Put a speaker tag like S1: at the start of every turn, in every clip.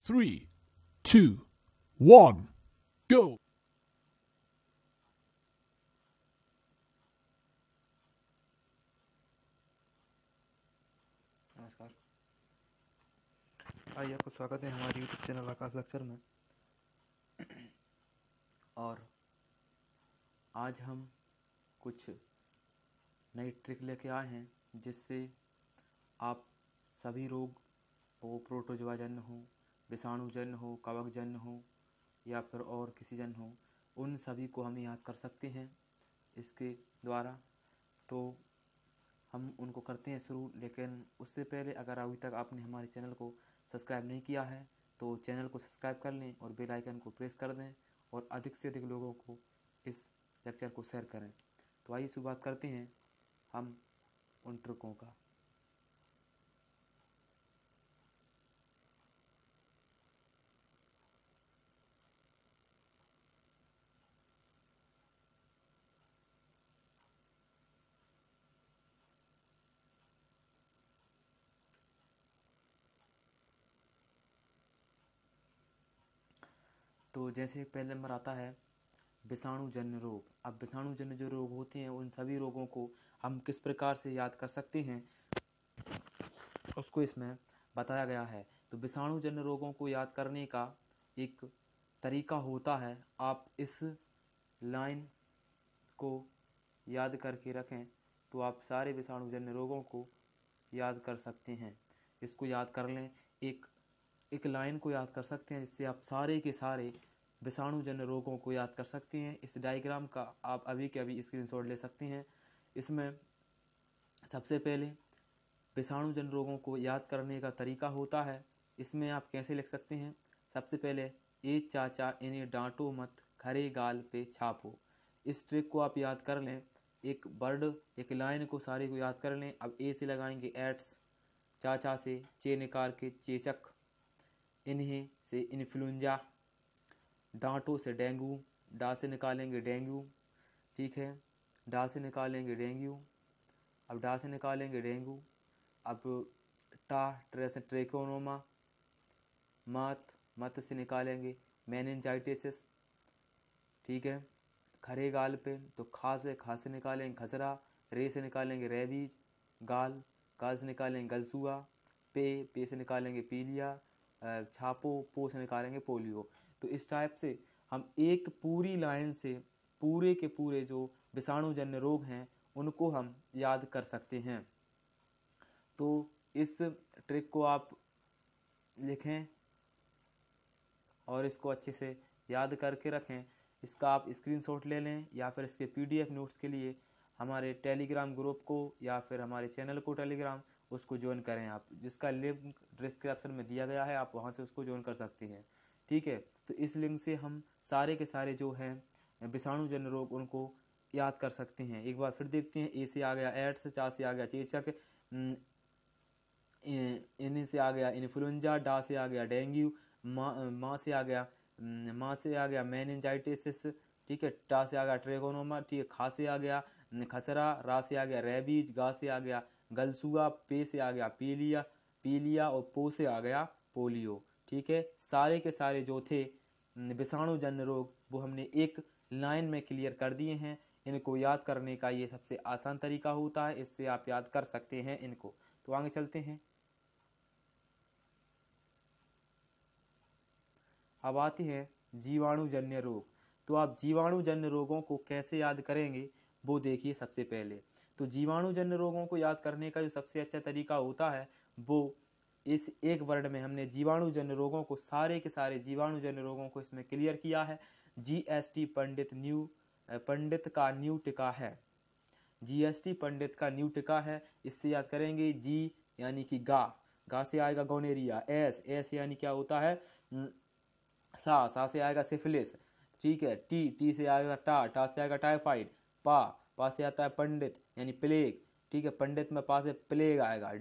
S1: 3, 2, 1, go!
S2: नमस्कार। आइए, आपका स्वागत है हमारे यूट्यूब चैनल आकाश लेक्चर में। और आज हम कुछ नई ट्रिक लेके आए हैं जिससे आप सभी रोग, वो प्रोटोजोआ जन्य हो, विषाणु जन्य हो, कवक जन्य हो या फिर और किसी जन्य हो, उन सभी को हम याद कर सकते हैं इसके द्वारा। तो हम उनको करते हैं शुरू, लेकिन उससे पहले अगर अभी तक आपने हमारे चैनल को सब्सक्राइब नहीं किया है तो चैनल को सब्सक्राइब कर लें और बेल आइकन को प्रेस कर दें और अधिक से अधिक लोगों को इस लेक्चर को शेयर करें। तो आइए शुरुआत करते हैं हम उन ट्रिकों का। तो जैसे पहले नंबर आता है विषाणु जन्य रोग। अब विषाणु जन्य जो रोग होते हैं उन सभी रोगों को हम किस प्रकार से याद कर सकते हैं उसको इसमें बताया गया है। तो विषाणु जन्य रोगों को याद करने का एक तरीका होता है, आप इस लाइन को याद करके रखें तो आप सारे विषाणु जन्य रोगों को याद कर सकते हैं। इसको याद कर लें, एक लाइन को याद कर सकते हैं जिससे आप सारे के सारे विषाणु जन्य रोगों को याद कर सकते हैं। इस डायग्राम का आप अभी के अभी स्क्रीनशॉट ले सकते हैं। इसमें सबसे पहले विषाणु जन्य रोगों को याद करने का तरीका होता है। इसमें आप कैसे लिख सकते हैं, सबसे पहले ए चाचा इन्हें डांटो मत, खरे गाल पे छापो। इस ट्रिक को आप याद कर लें। एक वर्ड, एक लाइन को सारे को याद कर लें। अब ए से लगाएंगे एड्स, चाचा से चे निकाल के चेचक, इन्हें से इन्फ्लुएंजा, डांटो से डेंगू, डा से निकालेंगे डेंगू, ठीक है, डा से निकालेंगे डेंगू। अब डा से निकालेंगे डेंगू। अब टा ट्रे से ट्रेकोनोमा, मत से निकालेंगे मेनिंजाइटिस, ठीक है। खरे गाल पे तो खा से निकालेंगे खसरा, रे से निकालेंगे रेबीज, गाल से निकालेंगे गलसुआ, पे से निकालेंगे पीलिया, छापो पो से निकालेंगे पोलियो। तो इस टाइप से हम एक पूरी लाइन से पूरे के पूरे जो विषाणु जन्य रोग हैं उनको हम याद कर सकते हैं। तो इस ट्रिक को आप लिखें और इसको अच्छे से याद करके रखें। इसका आप स्क्रीनशॉट ले लें या फिर इसके पीडीएफ नोट्स के लिए हमारे टेलीग्राम ग्रुप को या फिर हमारे चैनल को टेलीग्राम उसको ज्वाइन करें आप, जिसका लिंक डिस्क्रिप्शन में दिया गया है, आप वहां से उसको ज्वाइन कर सकते हैं, ठीक है। तो इस लिंक से हम सारे के सारे जो हैं विषाणु जन्य रोग उनको याद कर सकते हैं। एक बार फिर देखते हैं। ए से आ गया एड्स, चा से आ गया चेचक, इन से आ गया इन्फ्लुएंजा, डा से आ गया डेंगू, माँ से आ गया मेनिंजाइटिस, ठीक है, टा से आ गया ट्रेकोनोमा, ठीक है, खा से आ गया खसरा, रा से आ गया रेबीज, गा से आ गया गलसुआ, पे से आ गया पीलिया और पो से आ गया पोलियो, ठीक है। सारे के सारे जो थे विषाणु जन्य रोग वो हमने एक लाइन में क्लियर कर दिए हैं। इनको याद करने का ये सबसे आसान तरीका होता है, इससे आप याद कर सकते हैं इनको। तो आगे चलते हैं। अब आते हैं जीवाणु जन्य रोग। तो आप जीवाणु जन्य रोगों को कैसे याद करेंगे वो देखिए। सबसे पहले तो जीवाणु जन्य रोगों को याद करने का जो सबसे अच्छा तरीका होता है वो इस एक वर्ड में हमने जीवाणु जन्य रोगों को सारे के सारे जीवाणु जन्य रोगों को इसमें क्लियर किया है। जीएसटी पंडित का न्यू टिका है। जीएसटी पंडित का न्यू टिका है। इससे याद करेंगे जी यानी कि गा से आएगा गोनेरिया, एस यानी क्या होता है सा से आएगा सिफिलिस, ठीक है। टी से आएगा टा से आएगा टाइफाइड, पा से आता है पंडित यानी प्लेग, ठीक है, पंडित में पा से प्लेग आएगा।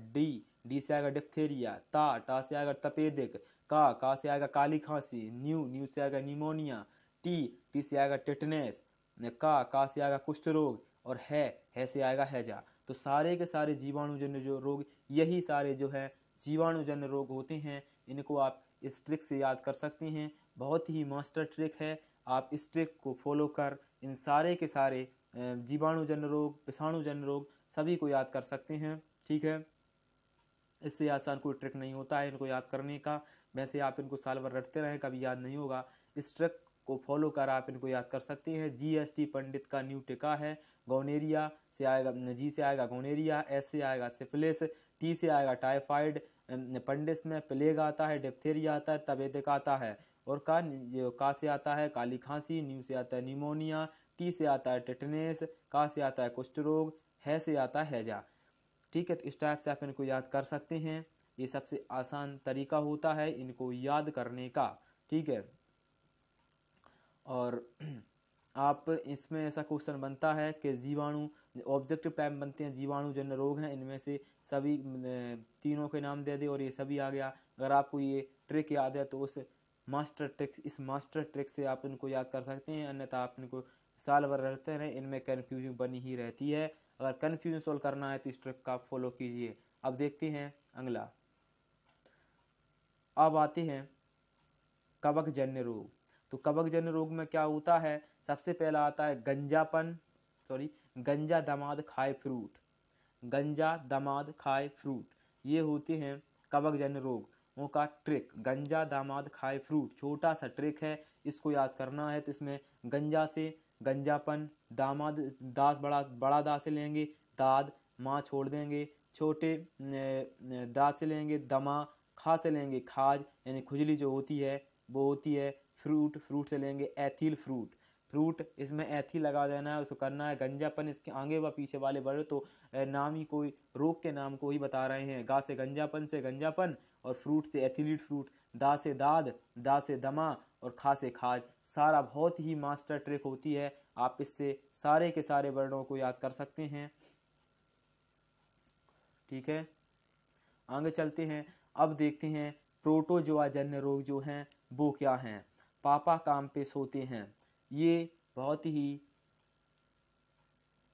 S2: डी से आएगा डिप्थेरिया, टा से आएगा तपेदिक, का से आएगा काली खांसी, न्यू से आएगा निमोनिया, टी से आएगा टिटनेस, का से आएगा कुष्ठ रोग और है से आएगा हैजा। तो सारे के सारे जीवाणु जन्य जो रोग, यही सारे जो है जीवाणु जन्य रोग होते हैं। इनको आप इस ट्रिक से याद कर सकते हैं। बहुत ही मास्टर ट्रिक है। आप इस ट्रिक को फॉलो कर इन सारे के सारे जीवाणुजन्य रोग, विषाणुजन्य रोग सभी को याद कर सकते हैं। ठीक है, इससे आसान कोई ट्रिक नहीं होता है इनको याद करने का। वैसे आप इनको साल भर रटते रहें, कभी याद नहीं होगा। इस ट्रिक को फॉलो कर आप इनको याद कर सकते हैं। GST पंडित का न्यू टीका है। गोनेरिया से आएगा, जी से आएगा गोनेरिया, एस से आएगा सिफिलिस, टी से आएगा टाइफाइड, पंडित में प्लेग आता है, डिप्थेरिया आता है, तपेदिक आता है, और का से आता है काली खांसी, न्यू से आता है निमोनिया, टी से आता है टिटनेस, का से आता है कुष्ठ रोग, है से आता है हैजा। ठीक है, तो इस टाइप से आप इनको याद कर सकते हैं। ये सबसे आसान तरीका होता है इनको याद करने का। ठीक है, और आप इसमें ऐसा क्वेश्चन बनता है कि जीवाणु, ऑब्जेक्टिव टाइप बनते हैं, जीवाणु जन्य रोग हैं, इनमें से सभी तीनों के नाम दे दे और ये सभी आ गया। अगर आपको ये ट्रिक याद है तो उस इस मास्टर ट्रिक से आप इनको याद कर सकते हैं, अन्यथा आप इनको साल भर रहते हैं, इनमें कन्फ्यूजन बनी ही रहती है। अगर कन्फ्यूजन सोल्व करना है तो इस ट्रिक का आप फॉलो कीजिए। अब देखते हैं अगला। अब आते हैं कवकजन्य रोग। तो कवकजन्य रोग में क्या होता है, सबसे पहला आता है गंजा दामाद खाए फ्रूट। गंजा दामाद खाए फ्रूट, ये होते हैं कवकजन्य रोगों का ट्रिक। गंजा दामाद खाए फ्रूट छोटा सा ट्रिक है, इसको याद करना है। तो इसमें गंजा से गंजापन, दामाद दास बड़ा दा से लेंगे दाद, माँ छोड़ देंगे, छोटे दा से लेंगे दमा, खा से लेंगे खाज यानी खुजली जो होती है वो होती है। फ्रूट से लेंगे एथिल फ्रूट, इसमें एथिल लगा देना है, उसको करना है। गंजापन, इसके आगे व पीछे वाले वर्ड तो नाम ही कोई रोग के नाम को ही बता रहे हैं। गा से गंजापन और फ्रूट से एथिलीट फ्रूट, दा से दाद, दा से दमा और खा से खाज। सारा बहुत ही मास्टर ट्रिक होती है, आप इससे सारे के सारे वर्डों को याद कर सकते हैं। ठीक है, आगे चलते हैं। अब देखते हैं प्रोटोजोआ जन्य रोग जो हैं वो क्या हैं। पापा काम पे सोते हैं, ये बहुत ही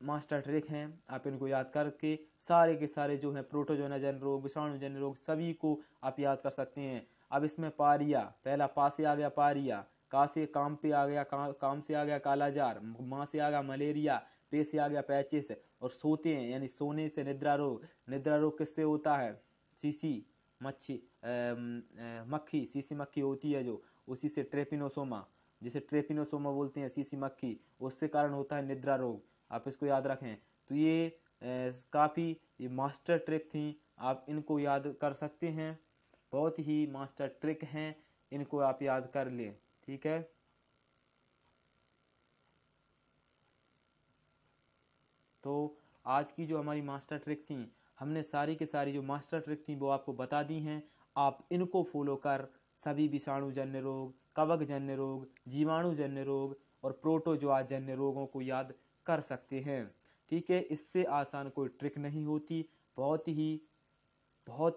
S2: मास्टर ट्रिक हैं। आप इनको याद करके सारे के सारे जो हैं प्रोटोजोआ जन्य रोग, विषाणुजन्य रोग सभी को आप याद कर सकते हैं। अब इसमें पारिया, पहला पा से आ गया पारिया, का से काम पे आ गया, काम से आ गया कालाजार, माँ से आ गया मलेरिया, पे से आ गया पैचिस, और सोते हैं यानी सोने से निद्रा रोग। निद्रा रोग किससे होता है, सीसी मक्खी, सीसी मक्खी होती है जो, उसी से ट्रेपिनोसोमा, जिसे ट्रेपिनोसोमा बोलते हैं सीसी मक्खी, उसके कारण होता है निद्रा रोग। आप इसको याद रखें। तो ये काफ़ी ये मास्टर ट्रिक थी, आप इनको याद कर सकते हैं। बहुत ही मास्टर ट्रिक हैं, इनको आप याद कर लें। ठीक है, तो आज की जो हमारी मास्टर ट्रिक थी, हमने सारी की सारी जो मास्टर ट्रिक थी वो आपको बता दी हैं। आप इनको फॉलो कर सभी विषाणुजन्य रोग, कवकजन्य रोग, जीवाणुजन्य रोग और प्रोटोजोआ जन्य रोगों को याद कर सकते हैं। ठीक है, इससे आसान कोई ट्रिक नहीं होती। बहुत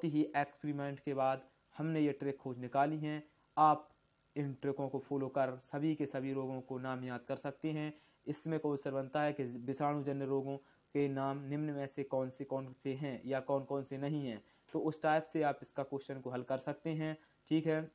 S2: ही एक्सपेरिमेंट के बाद हमने ये ट्रिक खोज निकाली हैं। आप इन ट्रिकों को फॉलो कर सभी के सभी रोगों को नाम याद कर सकते हैं। इसमें क्वेश्चन बनता है कि विषाणुजन्य रोगों के नाम निम्न में से कौन से हैं या कौन कौन से नहीं हैं। तो उस टाइप से आप इसका क्वेश्चन को हल कर सकते हैं। ठीक है,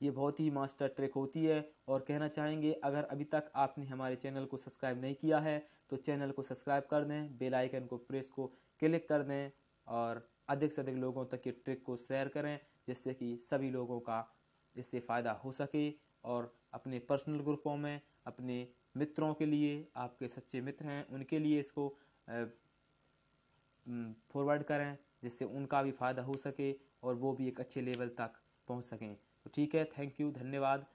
S2: ये बहुत ही मास्टर ट्रिक होती है। और कहना चाहेंगे, अगर अभी तक आपने हमारे चैनल को सब्सक्राइब नहीं किया है तो चैनल को सब्सक्राइब कर दें, बेल आइकन को प्रेस को क्लिक कर दें और अधिक से अधिक लोगों तक ये ट्रिक को शेयर करें, जिससे कि सभी लोगों का इससे फ़ायदा हो सके। और अपने पर्सनल ग्रुपों में अपने मित्रों के लिए, आपके सच्चे मित्र हैं उनके लिए इसको फॉरवर्ड करें, जिससे उनका भी फ़ायदा हो सके और वो भी एक अच्छे लेवल तक पहुंच सकें। तो ठीक है, थैंक यू, धन्यवाद।